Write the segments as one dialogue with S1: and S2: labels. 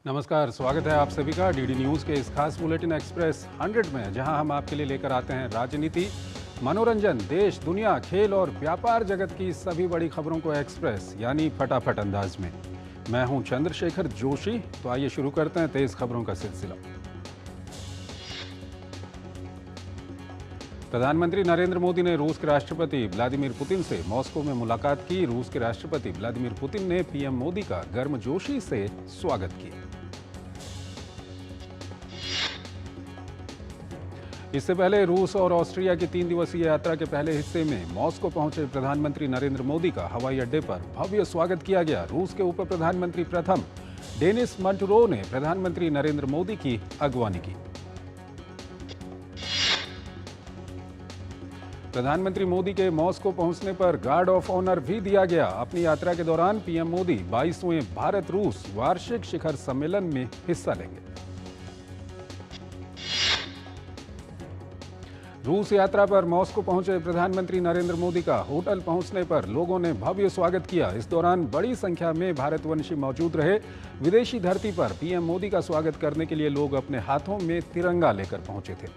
S1: नमस्कार, स्वागत है आप सभी का डीडी न्यूज़ के इस खास बुलेटिन एक्सप्रेस 100 में, जहां हम आपके लिए लेकर आते हैं राजनीति, मनोरंजन, देश, दुनिया, खेल और व्यापार जगत की सभी बड़ी खबरों को एक्सप्रेस यानी फटाफट अंदाज में। मैं हूं चंद्रशेखर जोशी। तो आइए शुरू करते हैं तेज खबरों का सिलसिला। प्रधानमंत्री नरेंद्र मोदी ने रूस के राष्ट्रपति व्लादिमीर पुतिन से मॉस्को में मुलाकात की। रूस के राष्ट्रपति व्लादिमीर पुतिन ने पीएम मोदी का गर्मजोशी से स्वागत किया। इससे पहले रूस और ऑस्ट्रिया की 3 दिवसीय यात्रा के पहले हिस्से में मॉस्को पहुंचे प्रधानमंत्री नरेंद्र मोदी का हवाई अड्डे पर भव्य स्वागत किया गया। रूस के उप प्रधानमंत्री प्रथम डेनिस मंटुरोव ने प्रधानमंत्री नरेंद्र मोदी की अगवानी की। प्रधानमंत्री मोदी के मॉस्को पहुंचने पर गार्ड ऑफ ऑनर भी दिया गया। अपनी यात्रा के दौरान पीएम मोदी 22वें भारत रूस वार्षिक शिखर सम्मेलन में हिस्सा लेंगे। रूस यात्रा पर मॉस्को पहुंचे प्रधानमंत्री नरेंद्र मोदी का होटल पहुंचने पर लोगों ने भव्य स्वागत किया। इस दौरान बड़ी संख्या में भारतवंशी मौजूद रहे। विदेशी धरती पर पीएम मोदी का स्वागत करने के लिए लोग अपने हाथों में तिरंगा लेकर पहुंचे थे।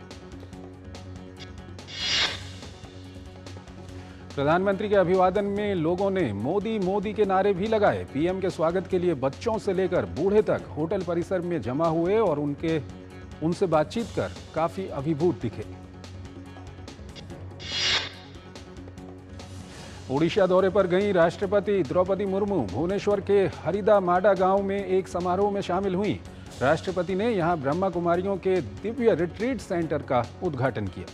S1: प्रधानमंत्री के अभिवादन में लोगों ने मोदी मोदी के नारे भी लगाए। पीएम के स्वागत के लिए बच्चों से लेकर बूढ़े तक होटल परिसर में जमा हुए और उनसे बातचीत कर काफी अभिभूत दिखे। ओडिशा दौरे पर गई राष्ट्रपति द्रौपदी मुर्मू भुवनेश्वर के हरिदा माडा गांव में एक समारोह में शामिल हुई। राष्ट्रपति ने यहां ब्रह्मा कुमारियों के दिव्य रिट्रीट सेंटर का उद्घाटन किया।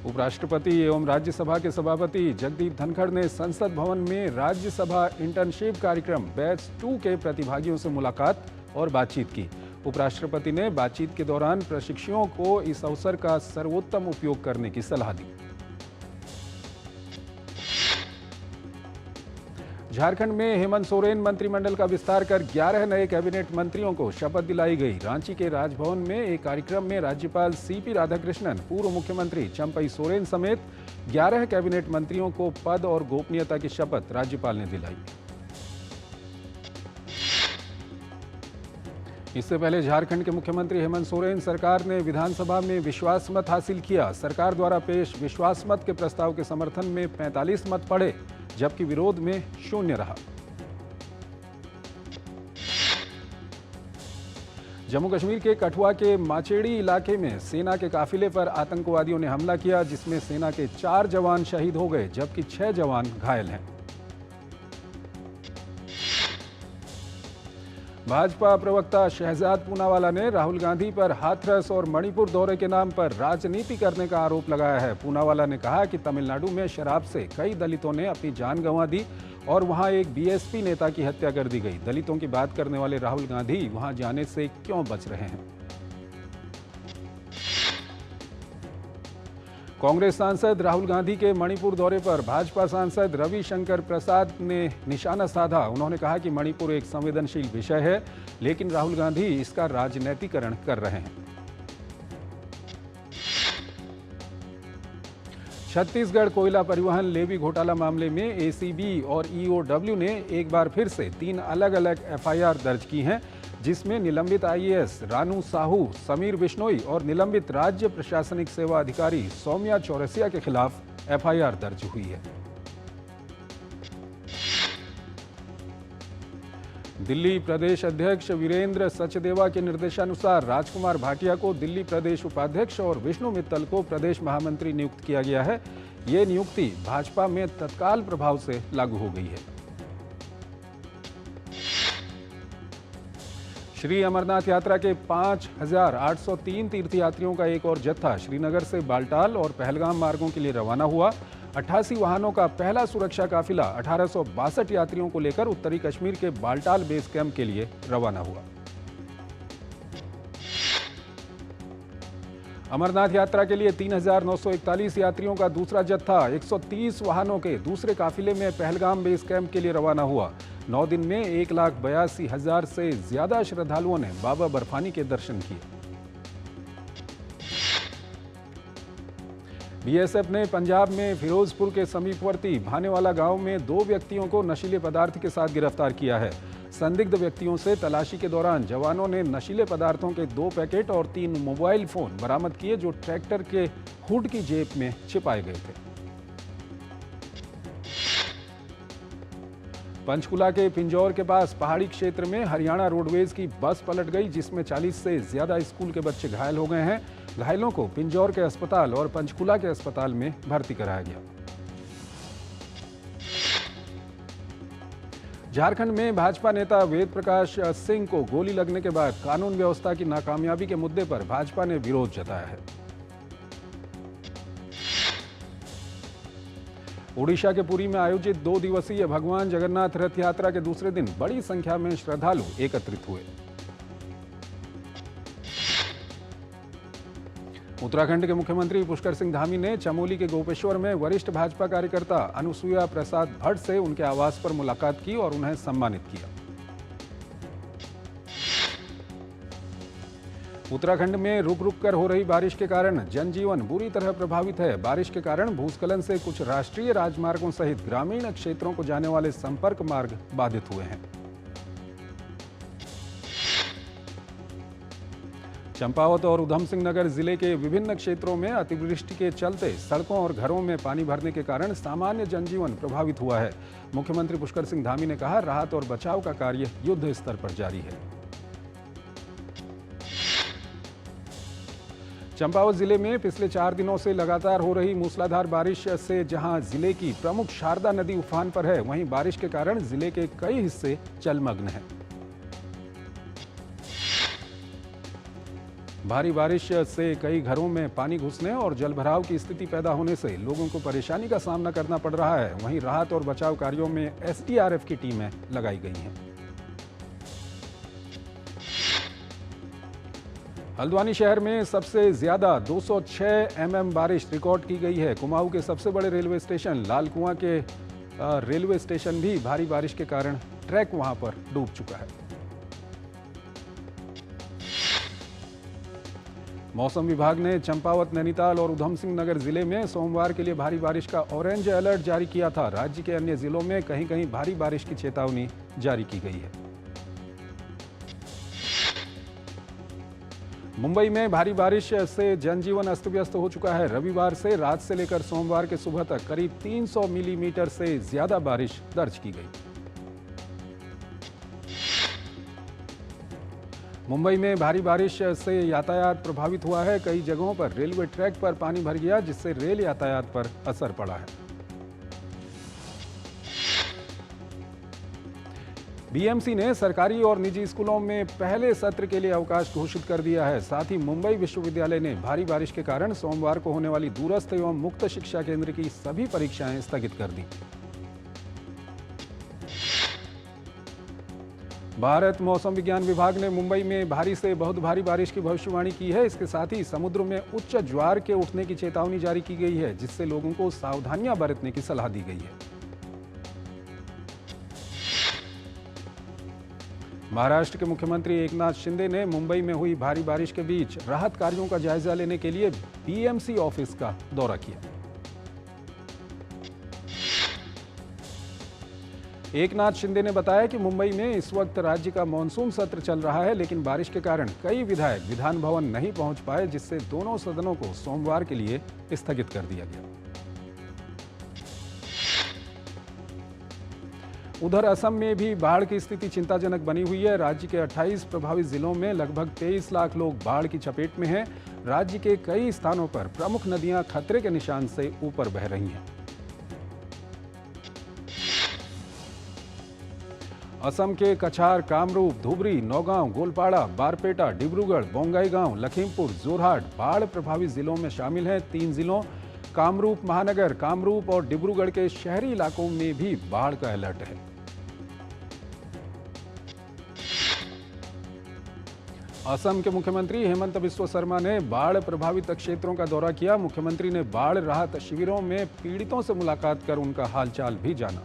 S1: उपराष्ट्रपति एवं राज्यसभा के सभापति जगदीप धनखड़ ने संसद भवन में राज्यसभा इंटर्नशिप कार्यक्रम बैच 2 के प्रतिभागियों से मुलाकात और बातचीत की। उपराष्ट्रपति ने बातचीत के दौरान प्रशिक्षुओं को इस अवसर का सर्वोत्तम उपयोग करने की सलाह दी। झारखंड में हेमंत सोरेन मंत्रिमंडल का विस्तार कर 11 नए कैबिनेट मंत्रियों को शपथ दिलाई गई। रांची के राजभवन में एक कार्यक्रम में राज्यपाल सीपी राधाकृष्णन, पूर्व मुख्यमंत्री चंपई सोरेन समेत 11 कैबिनेट मंत्रियों को पद और गोपनीयता की शपथ राज्यपाल ने दिलाई। इससे पहले झारखंड के मुख्यमंत्री हेमंत सोरेन सरकार ने विधानसभा में विश्वास मत हासिल किया। सरकार द्वारा पेश विश्वास मत के प्रस्ताव के समर्थन में 45 मत पड़े, जबकि विरोध में 0 रहा। जम्मू कश्मीर के कठुआ के माचेड़ी इलाके में सेना के काफिले पर आतंकवादियों ने हमला किया, जिसमें सेना के 4 जवान शहीद हो गए, जबकि 6 जवान घायल हैं। भाजपा प्रवक्ता शहजाद पूनावाला ने राहुल गांधी पर हाथरस और मणिपुर दौरे के नाम पर राजनीति करने का आरोप लगाया है। पूनावाला ने कहा कि तमिलनाडु में शराब से कई दलितों ने अपनी जान गंवा दी और वहां एक बीएसपी नेता की हत्या कर दी गई। दलितों की बात करने वाले राहुल गांधी वहां जाने से क्यों बच रहे हैं? कांग्रेस सांसद राहुल गांधी के मणिपुर दौरे पर भाजपा सांसद रविशंकर प्रसाद ने निशाना साधा। उन्होंने कहा कि मणिपुर एक संवेदनशील विषय है, लेकिन राहुल गांधी इसका राजनीतिकरण कर रहे हैं। छत्तीसगढ़ कोयला परिवहन लेवी घोटाला मामले में एसीबी और ईओडब्ल्यू ने एक बार फिर से 3 अलग-अलग एफआईआर दर्ज की हैं, जिसमें निलंबित आईएएस रानू साहू, समीर बिश्नोई और निलंबित राज्य प्रशासनिक सेवा अधिकारी सौम्या चौरसिया के खिलाफ एफआईआर दर्ज हुई है। दिल्ली प्रदेश अध्यक्ष वीरेंद्र सचदेवा के निर्देशानुसार राजकुमार भाटिया को दिल्ली प्रदेश उपाध्यक्ष और विष्णु मित्तल को प्रदेश महामंत्री नियुक्त किया गया है। ये नियुक्ति भाजपा में तत्काल प्रभाव से लागू हो गई है। श्री अमरनाथ यात्रा के 5,803 तीर्थयात्रियों का एक और जत्था श्रीनगर से बालटाल और पहलगाम मार्गों के लिए रवाना हुआ। 88 वाहनों का पहला सुरक्षा काफिला 1862 यात्रियों को लेकर उत्तरी कश्मीर के बालटाल बेस कैंप के लिए रवाना हुआ। अमरनाथ यात्रा के लिए 3,941 यात्रियों का दूसरा जत्था 130 वाहनों के दूसरे काफिले में पहलगाम बेस कैंप के लिए रवाना हुआ। 9 दिन में 1,82,000 से ज्यादा श्रद्धालुओं ने बाबा बर्फानी के दर्शन किए। बीएसएफ ने पंजाब में फिरोजपुर के समीपवर्ती भानेवाला गांव में 2 व्यक्तियों को नशीले पदार्थ के साथ गिरफ्तार किया है। संदिग्ध व्यक्तियों से तलाशी के दौरान जवानों ने नशीले पदार्थों के 2 पैकेट और 3 मोबाइल फोन बरामद किए, जो ट्रैक्टर के हुड की जेब में छिपाए गए थे। पंचकुला के पिंजौर के पास पहाड़ी क्षेत्र में हरियाणा रोडवेज की बस पलट गई, जिसमें 40 से ज्यादा स्कूल के बच्चे घायल हो गए हैं। घायलों को पिंजौर के अस्पताल और पंचकुला के अस्पताल में भर्ती कराया गया। झारखंड में भाजपा नेता वेद प्रकाश सिंह को गोली लगने के बाद कानून व्यवस्था की नाकामयाबी के मुद्दे पर भाजपा ने विरोध जताया है। ओडिशा के पुरी में आयोजित 2 दिवसीय भगवान जगन्नाथ रथ यात्रा के दूसरे दिन बड़ी संख्या में श्रद्धालु एकत्रित हुए। उत्तराखंड के मुख्यमंत्री पुष्कर सिंह धामी ने चमोली के गोपेश्वर में वरिष्ठ भाजपा कार्यकर्ता अनुसुईया प्रसाद भट्ट से उनके आवास पर मुलाकात की और उन्हें सम्मानित किया। उत्तराखंड में रुक रुक कर हो रही बारिश के कारण जनजीवन बुरी तरह प्रभावित है। बारिश के कारण भूस्खलन से कुछ राष्ट्रीय राजमार्गों सहित ग्रामीण क्षेत्रों को जाने वाले संपर्क मार्ग बाधित हुए हैं। चंपावत और उधम सिंह नगर जिले के विभिन्न क्षेत्रों में अतिवृष्टि के चलते सड़कों और घरों में पानी भरने के कारण सामान्य जनजीवन प्रभावित हुआ है। मुख्यमंत्री पुष्कर सिंह धामी ने कहा, राहत और बचाव का कार्य युद्ध स्तर पर जारी है। चंपावत जिले में पिछले 4 दिनों से लगातार हो रही मूसलाधार बारिश से जहां जिले की प्रमुख शारदा नदी उफान पर है, वहीं बारिश के कारण जिले के कई हिस्से जलमग्न हैं। भारी बारिश से कई घरों में पानी घुसने और जलभराव की स्थिति पैदा होने से लोगों को परेशानी का सामना करना पड़ रहा है। वहीं राहत और बचाव कार्यों में एसडीआरएफ की टीमें लगाई गई हैं। हल्द्वानी शहर में सबसे ज्यादा 206 mm बारिश रिकॉर्ड की गई है। कुमाऊं के सबसे बड़े रेलवे स्टेशन लालकुआं के रेलवे स्टेशन भी भारी बारिश के कारण ट्रैक वहां पर डूब चुका है। मौसम विभाग ने चंपावत, नैनीताल और उधम सिंह नगर जिले में सोमवार के लिए भारी बारिश का ऑरेंज अलर्ट जारी किया था। राज्य के अन्य जिलों में कहीं कहीं भारी बारिश की चेतावनी जारी की गई है। मुंबई में भारी बारिश से जनजीवन अस्त व्यस्त हो चुका है। रविवार से रात से लेकर सोमवार के सुबह तक करीब 300 मिलीमीटर से ज्यादा बारिश दर्ज की गई। मुंबई में भारी बारिश से यातायात प्रभावित हुआ है। कई जगहों पर रेलवे ट्रैक पर पानी भर गया, जिससे रेल यातायात पर असर पड़ा है। बीएमसी ने सरकारी और निजी स्कूलों में पहले सत्र के लिए अवकाश घोषित कर दिया है। साथ ही मुंबई विश्वविद्यालय ने भारी बारिश के कारण सोमवार को होने वाली दूरस्थ एवं मुक्त शिक्षा केंद्र की सभी परीक्षाएं स्थगित कर दी। भारत मौसम विज्ञान विभाग ने मुंबई में भारी से बहुत भारी बारिश की भविष्यवाणी की है। इसके साथ ही समुद्र में उच्च ज्वार के उठने की चेतावनी जारी की गई है, जिससे लोगों को सावधानियां बरतने की सलाह दी गई है। महाराष्ट्र के मुख्यमंत्री एकनाथ शिंदे ने मुंबई में हुई भारी बारिश के बीच राहत कार्यों का जायजा लेने के लिए बीएमसी ऑफिस का दौरा किया। एकनाथ शिंदे ने बताया कि मुंबई में इस वक्त राज्य का मानसून सत्र चल रहा है, लेकिन बारिश के कारण कई विधायक विधान भवन नहीं पहुंच पाए, जिससे दोनों सदनों को सोमवार के लिए स्थगित कर दिया गया। उधर असम में भी बाढ़ की स्थिति चिंताजनक बनी हुई है। राज्य के 28 प्रभावित जिलों में लगभग 23 लाख लोग बाढ़ की चपेट में हैं। राज्य के कई स्थानों पर प्रमुख नदियां खतरे के निशान से ऊपर बह रही हैं। असम के कछार, कामरूप, धुबरी, नौगांव, गोलपाड़ा, बारपेटा, डिब्रूगढ़, बोंगाईगांव, लखीमपुर, जोरहाट बाढ़ प्रभावित जिलों में शामिल हैं। 3 जिलों कामरूप महानगर, कामरूप और डिब्रूगढ़ के शहरी इलाकों में भी बाढ़ का अलर्ट है। असम के मुख्यमंत्री हेमंत बिस्वा शर्मा ने बाढ़ प्रभावित क्षेत्रों का दौरा किया। मुख्यमंत्री ने बाढ़ राहत शिविरों में पीड़ितों से मुलाकात कर उनका हालचाल भी जाना।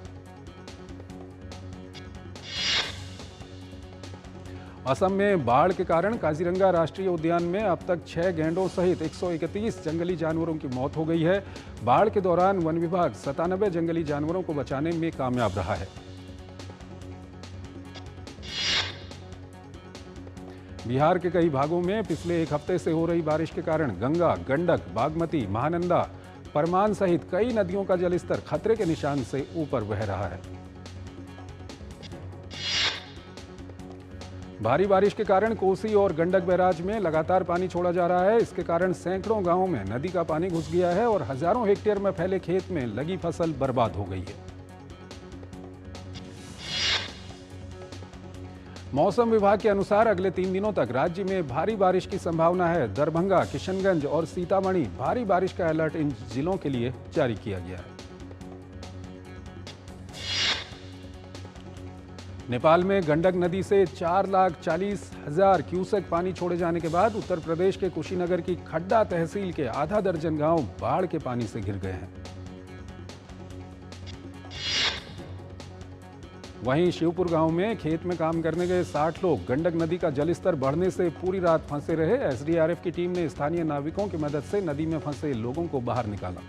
S1: असम में बाढ़ के कारण काजीरंगा राष्ट्रीय उद्यान में अब तक 6 गैंडों सहित 131 जंगली जानवरों की मौत हो गई है। बाढ़ के दौरान वन विभाग 97 जंगली जानवरों को बचाने में कामयाब रहा है। बिहार के कई भागों में पिछले एक हफ्ते से हो रही बारिश के कारण गंगा, गंडक, बागमती, महानंदा, परमान सहित कई नदियों का जलस्तर खतरे के निशान से ऊपर बह रहा है। भारी बारिश के कारण कोसी और गंडक बैराज में लगातार पानी छोड़ा जा रहा है। इसके कारण सैकड़ों गांवों में नदी का पानी घुस गया है और हजारों हेक्टेयर में फैले खेत में लगी फसल बर्बाद हो गई है। मौसम विभाग के अनुसार अगले 3 दिनों तक राज्य में भारी बारिश की संभावना है। दरभंगा, किशनगंज और सीतामढ़ी भारी बारिश का अलर्ट इन जिलों के लिए जारी किया गया है। नेपाल में गंडक नदी से 4,40,000 क्यूसेक पानी छोड़े जाने के बाद उत्तर प्रदेश के कुशीनगर की खड्डा तहसील के आधा दर्जन गांव बाढ़ के पानी से घिर गए हैं। वहीं शिवपुर गांव में खेत में काम करने गए 60 लोग गंडक नदी का जलस्तर बढ़ने से पूरी रात फंसे रहे। एसडीआरएफ की टीम ने स्थानीय नाविकों की मदद से नदी में फंसे लोगों को बाहर निकाला।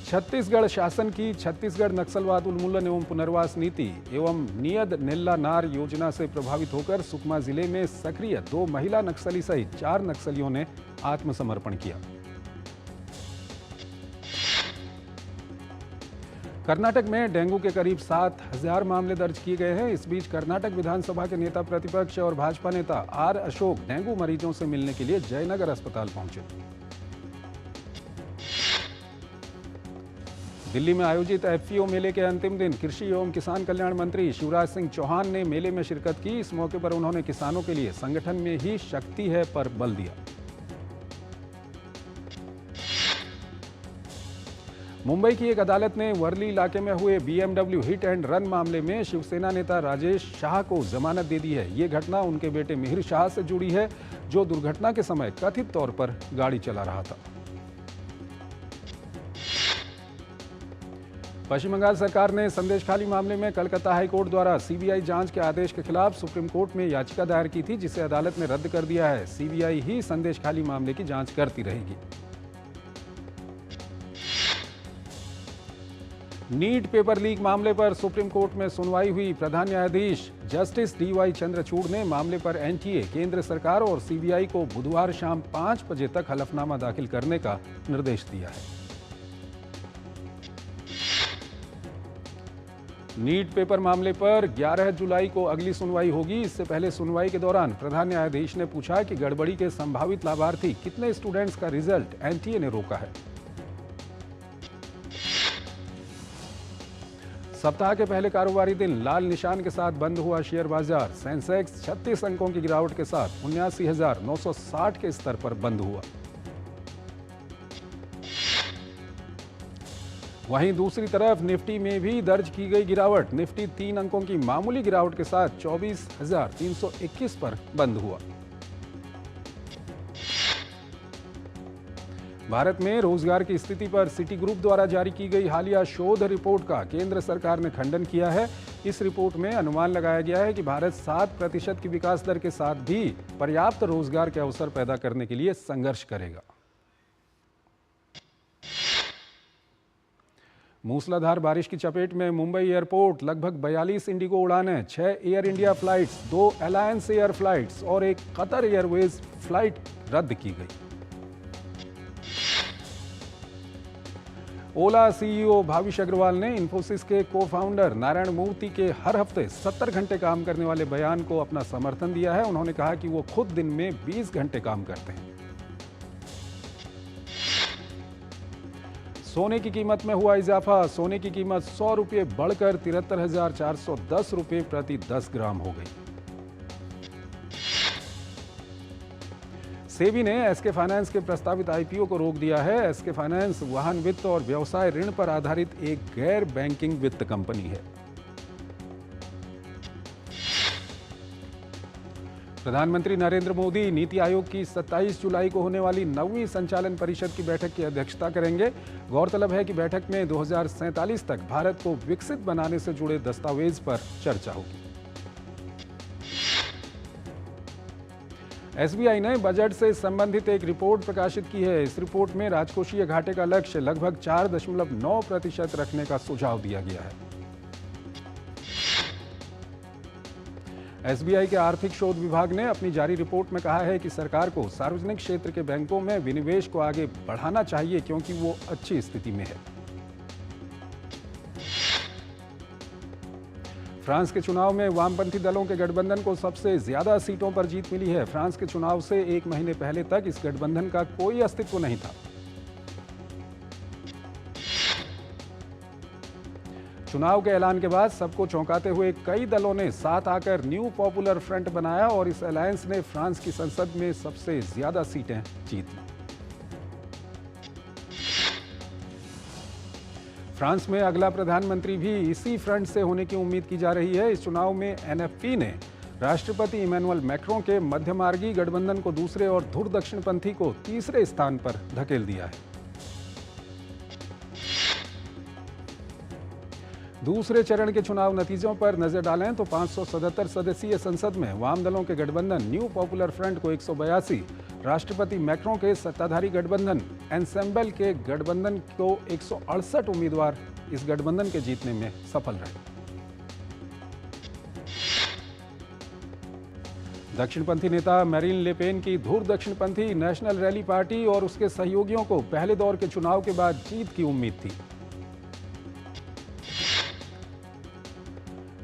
S1: छत्तीसगढ़ शासन की छत्तीसगढ़ नक्सलवाद उन्मूलन एवं पुनर्वास नीति एवं नियद नेल्ला नार योजना से प्रभावित होकर सुकमा जिले में सक्रिय 2 महिला नक्सली सहित 4 नक्सलियों ने आत्मसमर्पण किया। कर्नाटक में डेंगू के करीब 7,000 मामले दर्ज किए गए हैं। इस बीच कर्नाटक विधानसभा के नेता प्रतिपक्ष और भाजपा नेता आर अशोक डेंगू मरीजों से मिलने के लिए जयनगर अस्पताल पहुंचे। दिल्ली में आयोजित एफपीओ मेले के अंतिम दिन कृषि एवं किसान कल्याण मंत्री शिवराज सिंह चौहान ने मेले में शिरकत की। इस मौके पर उन्होंने किसानों के लिए संगठन में ही शक्ति है पर बल दिया। मुंबई की एक अदालत ने वर्ली इलाके में हुए BMW हिट एंड रन मामले में शिवसेना नेता राजेश शाह को जमानत दे दी है। ये घटना उनके बेटे मिहिर शाह से जुड़ी है, जो दुर्घटना के समय कथित तौर पर गाड़ी चला रहा था। पश्चिम बंगाल सरकार ने संदेशखाली मामले में कलकत्ता हाईकोर्ट द्वारा सीबीआई जांच के आदेश के खिलाफ सुप्रीम कोर्ट में याचिका दायर की थी, जिसे अदालत ने रद्द कर दिया है। सीबीआई ही संदेशखाली मामले की जांच करती रहेगी। नीट पेपर लीक मामले पर सुप्रीम कोर्ट में सुनवाई हुई। प्रधान न्यायाधीश जस्टिस DY चंद्रचूड़ ने मामले पर एनटीए, केंद्र सरकार और सीबीआई को बुधवार शाम 5 बजे तक हलफनामा दाखिल करने का निर्देश दिया है। नीट पेपर मामले पर 11 जुलाई को अगली सुनवाई होगी। इससे पहले सुनवाई के दौरान प्रधान न्यायाधीश ने पूछा कि गड़बड़ी के संभावित लाभार्थी कितने स्टूडेंट्स का रिजल्ट एनटीए ने रोका है। सप्ताह के पहले कारोबारी दिन लाल निशान के साथ बंद हुआ शेयर बाजार। सेंसेक्स 36 अंकों की गिरावट के साथ 79,960 के स्तर पर बंद हुआ। वहीं दूसरी तरफ निफ्टी में भी दर्ज की गई गिरावट। निफ्टी 3 अंकों की मामूली गिरावट के साथ 24,321 पर बंद हुआ। भारत में रोजगार की स्थिति पर सिटी ग्रुप द्वारा जारी की गई हालिया शोध रिपोर्ट का केंद्र सरकार ने खंडन किया है। इस रिपोर्ट में अनुमान लगाया गया है कि भारत 7% की विकास दर के साथ भी पर्याप्त रोजगार के अवसर पैदा करने के लिए संघर्ष करेगा। मूसलाधार बारिश की चपेट में मुंबई एयरपोर्ट। लगभग 42 इंडिगो उड़ानें, 6 air India flights, 2 alliance air flights और एक कतर एयरवेज फ्लाइट रद्द की गई। ओला सीईओ भाविश अग्रवाल ने इन्फोसिस के को फाउंडर नारायण मूर्ति के हर हफ्ते 70 घंटे काम करने वाले बयान को अपना समर्थन दिया है। उन्होंने कहा कि वो खुद दिन में 20 घंटे काम करते हैं। सोने की कीमत में हुआ इजाफा। सोने की कीमत 100 रुपये बढ़कर 73,410 रुपये प्रति 10 ग्राम हो गई। सेबी ने एसके फाइनेंस के प्रस्तावित आईपीओ को रोक दिया है। एसके फाइनेंस वाहन वित्त और व्यवसाय ऋण पर आधारित एक गैर बैंकिंग वित्त कंपनी है। प्रधानमंत्री नरेंद्र मोदी नीति आयोग की 27 जुलाई को होने वाली 9वीं संचालन परिषद की बैठक की अध्यक्षता करेंगे। गौरतलब है कि बैठक में 2047 तक भारत को विकसित बनाने से जुड़े दस्तावेज पर चर्चा होगी। एसबीआई ने बजट से संबंधित एक रिपोर्ट प्रकाशित की है। इस रिपोर्ट में राजकोषीय घाटे का लक्ष्य लगभग 4.9% रखने का सुझाव दिया गया है। एसबीआई के आर्थिक शोध विभाग ने अपनी जारी रिपोर्ट में कहा है कि सरकार को सार्वजनिक क्षेत्र के बैंकों में विनिवेश को आगे बढ़ाना चाहिए क्योंकि वो अच्छी स्थिति में है। फ्रांस के चुनाव में वामपंथी दलों के गठबंधन को सबसे ज्यादा सीटों पर जीत मिली है। फ्रांस के चुनाव से एक महीने पहले तक इस गठबंधन का कोई अस्तित्व नहीं था। चुनाव के ऐलान के बाद सबको चौंकाते हुए कई दलों ने साथ आकर न्यू पॉपुलर फ्रंट बनाया और इस अलायंस ने फ्रांस की संसद में सबसे ज्यादा सीटें जीत ली। फ्रांस में अगला प्रधानमंत्री भी इसी फ्रंट से होने की उम्मीद की जा रही है। इस चुनाव में एनएफपी ने राष्ट्रपति इमैनुअल मैक्रों के मध्यमार्गी गठबंधन को दूसरे और धुर दक्षिणपंथी को तीसरे स्थान पर धकेल दिया है। दूसरे चरण के चुनाव नतीजों पर नजर डालें तो 577 सदस्यीय संसद में वाम दलों के गठबंधन न्यू पॉपुलर फ्रंट को 182, राष्ट्रपति मैक्रों के सत्ताधारी गठबंधन एनसेम्बल के गठबंधन को 168 उम्मीदवार इस गठबंधन के जीतने में सफल रहे। दक्षिणपंथी नेता मैरीन ले पेन की धुर दक्षिणपंथी नेशनल रैली पार्टी और उसके सहयोगियों को पहले दौर के चुनाव के बाद जीत की उम्मीद थी।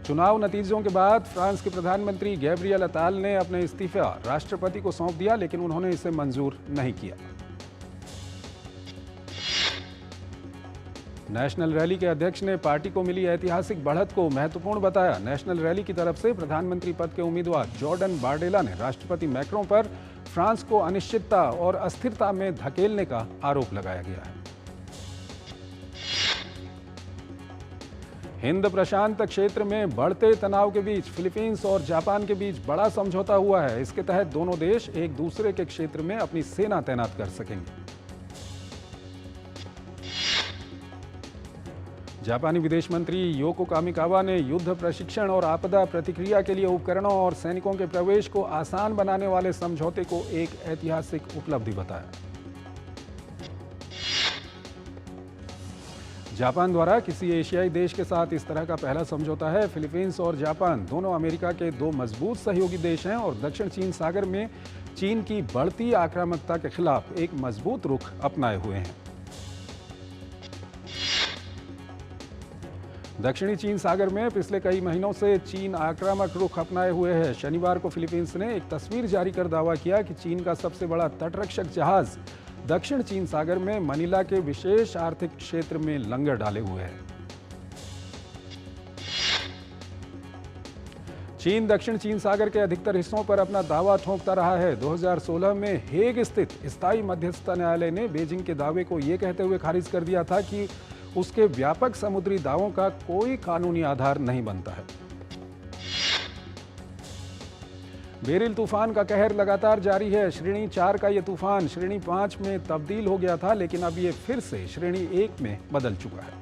S1: चुनाव नतीजों के बाद फ्रांस के प्रधानमंत्री गैब्रियल अताल ने अपने इस्तीफा राष्ट्रपति को सौंप दिया, लेकिन उन्होंने इसे मंजूर नहीं किया। नेशनल रैली के अध्यक्ष ने पार्टी को मिली ऐतिहासिक बढ़त को महत्वपूर्ण बताया। नेशनल रैली की तरफ से प्रधानमंत्री पद के उम्मीदवार जॉर्डन बारडेला ने राष्ट्रपति मैक्रों पर फ्रांस को अनिश्चितता और अस्थिरता में धकेलने का आरोप लगाया गया है। हिंद प्रशांत क्षेत्र में बढ़ते तनाव के बीच फिलीपींस और जापान के बीच बड़ा समझौता हुआ है। इसके तहत दोनों देश एक दूसरे के क्षेत्र में अपनी सेना तैनात कर सकेंगे। जापानी विदेश मंत्री योको कामिकावा ने युद्ध प्रशिक्षण और आपदा प्रतिक्रिया के लिए उपकरणों और सैनिकों के प्रवेश को आसान बनाने वाले समझौते को एक ऐतिहासिक उपलब्धि बताया। जापान द्वारा किसी एशियाई देश के साथ इस तरह का पहला समझौता है। फिलीपींस और जापान दोनों अमेरिका के दो मजबूत सहयोगी देश हैं और दक्षिण चीन सागर में चीन की बढ़ती आक्रामकता के खिलाफ एक मजबूत रुख अपनाए हुए हैं। दक्षिणी चीन सागर में पिछले कई महीनों से चीन आक्रामक रुख अपनाए हुए है। शनिवार को फिलीपींस ने एक तस्वीर जारी कर दावा किया कि चीन का सबसे बड़ा तटरक्षक जहाज दक्षिण चीन सागर में मनीला के विशेष आर्थिक क्षेत्र में लंगर डाले हुए है। चीन दक्षिण चीन सागर के अधिकतर हिस्सों पर अपना दावा ठोंकता रहा है। 2016 में हेग स्थित स्थायी मध्यस्थता न्यायालय ने बीजिंग के दावे को यह कहते हुए खारिज कर दिया था कि उसके व्यापक समुद्री दावों का कोई कानूनी आधार नहीं बनता है। बेरिल तूफान का कहर लगातार जारी है। श्रेणी 4 का यह तूफान श्रेणी 5 में तब्दील हो गया था, लेकिन अब यह फिर से श्रेणी 1 में बदल चुका है।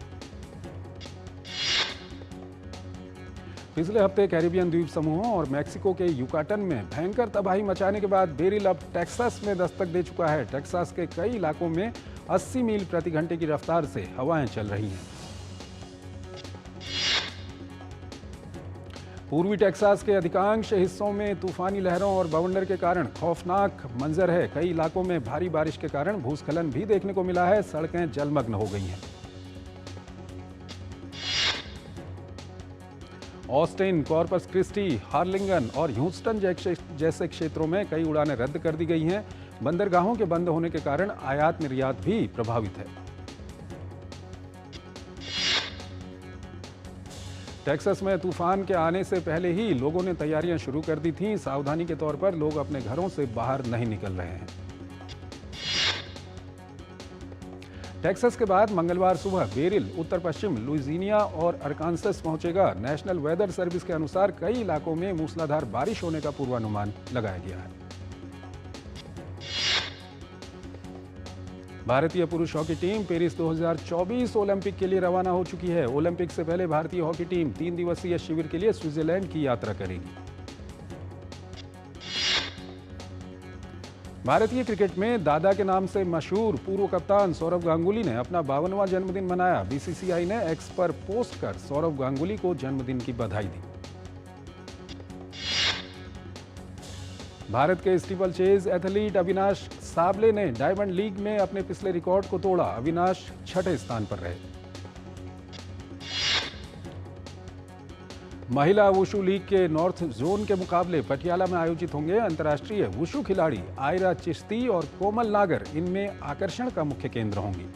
S1: पिछले हफ्ते कैरिबियन द्वीप समूहों और मैक्सिको के युकाटन में भयंकर तबाही मचाने के बाद बेरिल अब टेक्सास में दस्तक दे चुका है। टेक्सास के कई इलाकों में 80 मील प्रति घंटे की रफ्तार से हवाएं चल रही हैं। पूर्वी टेक्सास के अधिकांश हिस्सों में तूफानी लहरों और बवंडर के कारण खौफनाक मंजर है। कई इलाकों में भारी बारिश के कारण भूस्खलन भी देखने को मिला है। सड़कें जलमग्न हो गई हैं। ऑस्टिन, कॉर्पस क्रिस्टी, हार्लिंगन और ह्यूस्टन जैसे क्षेत्रों में कई उड़ानें रद्द कर दी गई हैं। बंदरगाहों के बंद होने के कारण आयात निर्यात भी प्रभावित है। टेक्सास में तूफान के आने से पहले ही लोगों ने तैयारियां शुरू कर दी थीं। सावधानी के तौर पर लोग अपने घरों से बाहर नहीं निकल रहे हैं। टेक्सास के बाद मंगलवार सुबह बेरिल उत्तर पश्चिम लुइजियाना और अरकानसस पहुंचेगा। नेशनल वेदर सर्विस के अनुसार कई इलाकों में मूसलाधार बारिश होने का पूर्वानुमान लगाया गया है। भारतीय पुरुष हॉकी टीम पेरिस 2024 ओलंपिक के लिए रवाना हो चुकी है। ओलंपिक से पहले भारतीय हॉकी टीम 3 दिवसीय शिविर के लिए स्विट्जरलैंड की यात्रा करेगी। भारतीय क्रिकेट में दादा के नाम से मशहूर पूर्व कप्तान सौरव गांगुली ने अपना 52वां जन्मदिन मनाया। बीसीसीआई ने एक्स पर पोस्ट कर सौरव गांगुली को जन्मदिन की बधाई दी। भारत के steeple chase athlete Avinash Sable ने डायमंड लीग में अपने पिछले रिकॉर्ड को तोड़ा। अविनाश 6ठे स्थान पर रहे। महिला वुशु लीग के नॉर्थ जोन के मुकाबले पटियाला में आयोजित होंगे। अंतर्राष्ट्रीय वुशु खिलाड़ी आयरा चिश्ती और कोमल नागर इनमें आकर्षण का मुख्य केंद्र होंगी।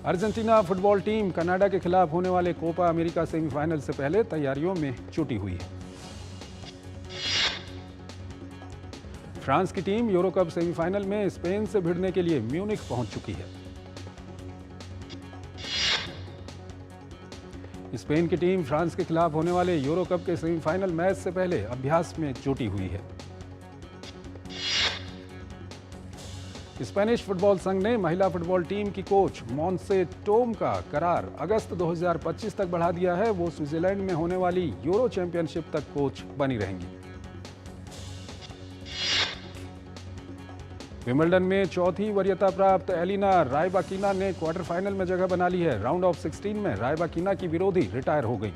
S1: अर्जेंटीना फुटबॉल टीम कनाडा के खिलाफ होने वाले कोपा अमेरिका सेमीफाइनल से पहले तैयारियों में जुटी हुई है। फ्रांस की टीम यूरो कप सेमीफाइनल में स्पेन से भिड़ने के लिए म्यूनिख पहुंच चुकी है। स्पेन की टीम फ्रांस के खिलाफ होने वाले यूरो कप के सेमीफाइनल मैच से पहले अभ्यास में जुटी हुई है। स्पेनिश फुटबॉल संघ ने महिला फुटबॉल टीम की कोच मॉन्से टोम का करार अगस्त 2025 तक बढ़ा दिया है। वो स्विट्जरलैंड में होने वाली यूरो चैंपियनशिप तक कोच बनी रहेंगी। विंबलडन में चौथी वरीयता प्राप्त एलिना रायबाकिना ने क्वार्टर फाइनल में जगह बना ली है। राउंड ऑफ 16 में रायबाकिना की विरोधी रिटायर हो गई।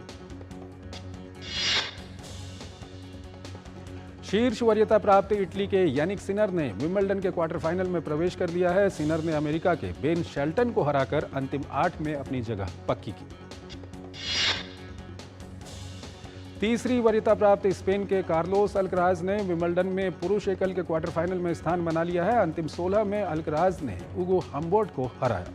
S1: शीर्ष वरीयता प्राप्त इटली के यानिक सिनर ने विंबलडन के क्वार्टर फाइनल में प्रवेश कर लिया है। सिनर ने अमेरिका के बेन शेल्टन को हराकर अंतिम 8 में अपनी जगह पक्की की। तीसरी वरीयता प्राप्त स्पेन के कार्लोस अल्कराज ने विंबलडन में पुरुष एकल के क्वार्टर फाइनल में स्थान बना लिया है। अंतिम 16 में अल्कराज ने उगो हम्बोर्ट को हराया।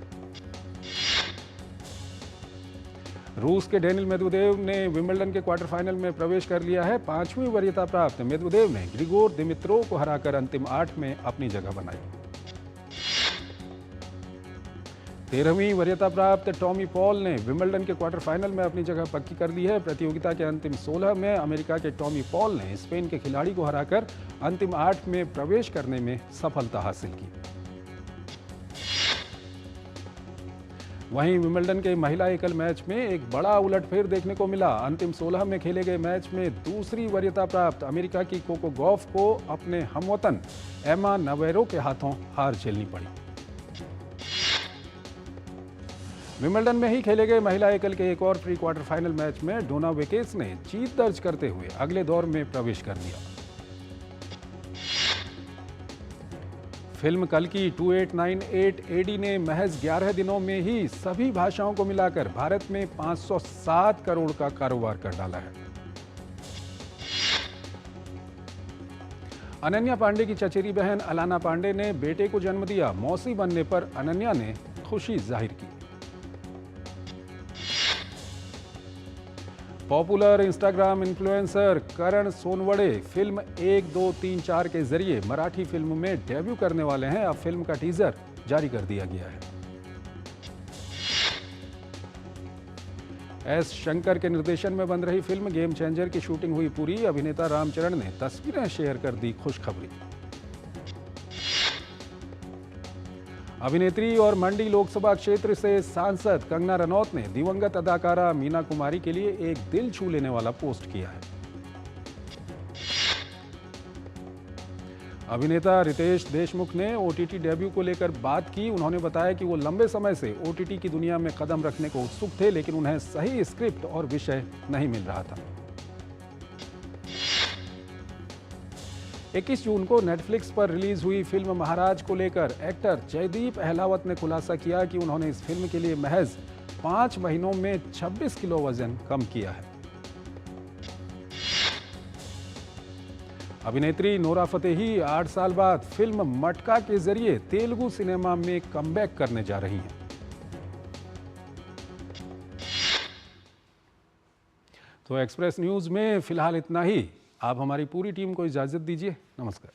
S1: रूस के डेनिल मेदवेदेव ने विंबलडन के क्वार्टर फाइनल में प्रवेश कर लिया है। 5वीं वरीयता प्राप्त मेदवेदेव ने ग्रिगोर दिमित्रोव को हराकर अंतिम 8 में अपनी जगह बनाई। 13वीं वरीयता प्राप्त टॉमी पॉल ने विंबलडन के क्वार्टर फाइनल में अपनी जगह पक्की कर ली है। प्रतियोगिता के अंतिम 16 में अमेरिका के टॉमी पॉल ने स्पेन के खिलाड़ी को हराकर अंतिम 8 में प्रवेश करने में सफलता हासिल की। वहीं विंबलडन के महिला एकल मैच में एक बड़ा उलटफेर देखने को मिला। अंतिम 16 में खेले गए मैच में दूसरी वरीयता प्राप्त अमेरिका की कोको गॉफ को अपने हमवतन एमा नवेरो के हाथों हार झेलनी पड़ी। विंबलडन में ही खेले गए महिला एकल के एक और प्री क्वार्टर फाइनल मैच में डोना वेकेस ने जीत दर्ज करते हुए अगले दौर में प्रवेश कर लिया। फिल्म कल्कि 2898 एडी ने महज 11 दिनों में ही सभी भाषाओं को मिलाकर भारत में 507 करोड़ का कारोबार कर डाला है। अनन्या पांडे की चचेरी बहन अलाना पांडे ने बेटे को जन्म दिया। मौसी बनने पर अनन्या ने खुशी जाहिर की। पॉपुलर इंस्टाग्राम इन्फ्लुएंसर करण सोनवड़े फिल्म 1, 2, 3, 4 के जरिए मराठी फिल्म में डेब्यू करने वाले हैं। अब फिल्म का टीजर जारी कर दिया गया है। एस शंकर के निर्देशन में बन रही फिल्म गेम चेंजर की शूटिंग हुई पूरी। अभिनेता रामचरण ने तस्वीरें शेयर कर दी खुशखबरी। अभिनेत्री और मंडी लोकसभा क्षेत्र से सांसद कंगना रनौत ने दिवंगत अदाकारा मीना कुमारी के लिए एक दिल छू लेने वाला पोस्ट किया है। अभिनेता रितेश देशमुख ने ओटीटी डेब्यू को लेकर बात की। उन्होंने बताया कि वो लंबे समय से ओटीटी की दुनिया में कदम रखने को उत्सुक थे, लेकिन उन्हें सही स्क्रिप्ट और विषय नहीं मिल रहा था। 21 जून को नेटफ्लिक्स पर रिलीज हुई फिल्म महाराज को लेकर एक्टर जयदीप अहलावत ने खुलासा किया कि उन्होंने इस फिल्म के लिए महज 5 महीनों में 26 किलो वजन कम किया है। अभिनेत्री नोरा फतेही 8 साल बाद फिल्म मटका के जरिए तेलुगु सिनेमा में कमबैक करने जा रही हैं। तो एक्सप्रेस न्यूज में फिलहाल इतना ही। आप हमारी पूरी टीम को इजाजत दीजिए। नमस्कार।